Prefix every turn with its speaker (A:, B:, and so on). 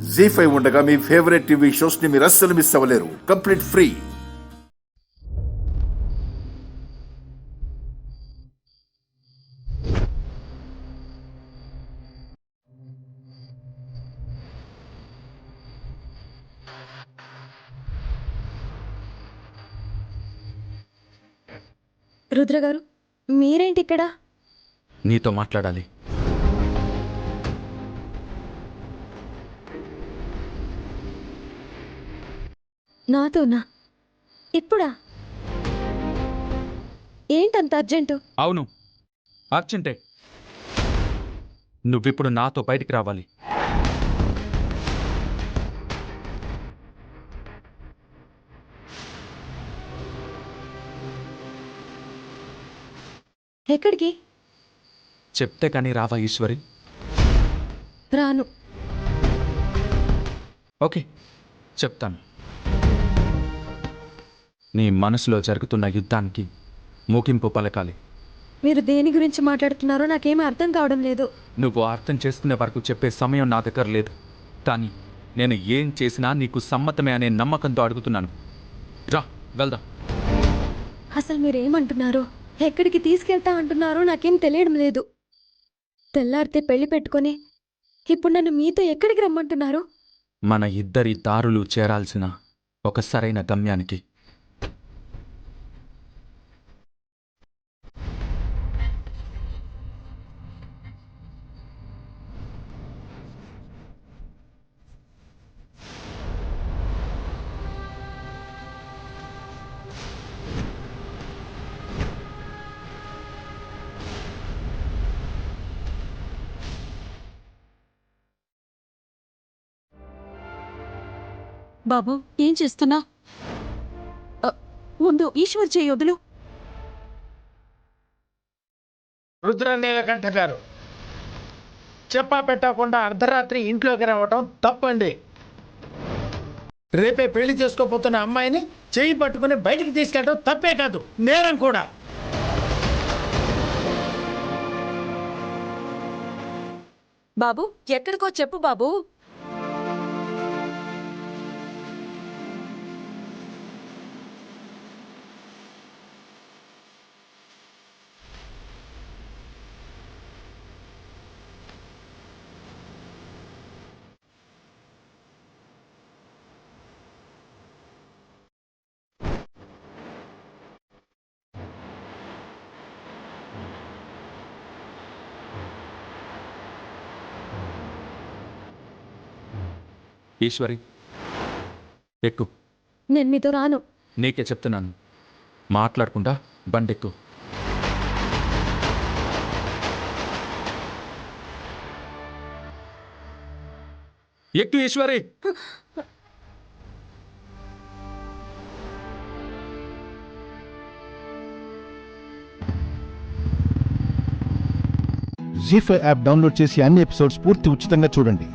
A: జీ5 ఉండగా మీ favourite TV shows ని మీరు అస్సలు మిస్ అవ్వలేరు. Complete free.
B: రుద్ర గారు, మీరేంటి ఇక్కడ?
C: నీతో మాట్లాడాలి.
B: నాతోనా? ఇప్పుడా? ఏంటంత అర్జెంటు?
C: అవును, అర్జెంటే. నువ్విప్పుడు నాతో బయటికి రావాలి.
B: ఎక్కడికి?
C: చెప్తే కానీ రావా ఈశ్వరి?
B: రాను.
C: ఓకే, చెప్తాను. నీ మనసులో జరుగుతున్న యుద్ధానికి ముగింపు పలకాలి.
B: మీరు దేని గురించి మాట్లాడుతున్నారో నాకేమీ అర్థం కావడం లేదు.
C: నువ్వు అర్థం చేసుకునే వరకు చెప్పే సమయం నా దగ్గర లేదు. కానీ నేను ఏం చేసినా నీకు సమ్మతమే అనే నమ్మకంతో అడుగుతున్నాను. రా, వెళ్దాం.
B: అసలు మీరేమంటున్నారో, ఎక్కడికి తీసుకెళ్తా అంటున్నారో నాకేం తెలియడం లేదు. తెల్లారితే పెళ్లి పెట్టుకొని ఇప్పుడు నన్ను మీతో ఎక్కడికి రమ్మంటున్నారు?
C: మన ఇద్దరి దారులు చేరాల్సిన ఒక సరైన గమ్యానికి.
D: బాబు, ఏం చేస్తున్నా? ముందు ఈశ్వర్ చేయొదులు.
E: రుద్రనీలకంఠ గారు, చెప్పా పెట్టకుండా అర్ధరాత్రి ఇంట్లోకి రావటం తప్పండి. రేపే పెళ్లి చేసుకోపోతున్న అమ్మాయిని చేయి పట్టుకుని బయటికి తీసుకెళ్ళడం తప్పే కాదు, నేరం కూడా.
D: బాబు, ఎక్కడికో చెప్పు బాబు.
C: ఈశ్వరి, ఎక్కు.
B: నేను మీతో రాను.
C: నీకే చెప్తున్నాను, మాట్లాడకుండా బండెక్కు. ఎక్కు ఈశ్వరి.
F: జీ5 యాప్ డౌన్లోడ్ చేసి అన్ని ఎపిసోడ్స్ పూర్తి ఉచితంగా చూడండి.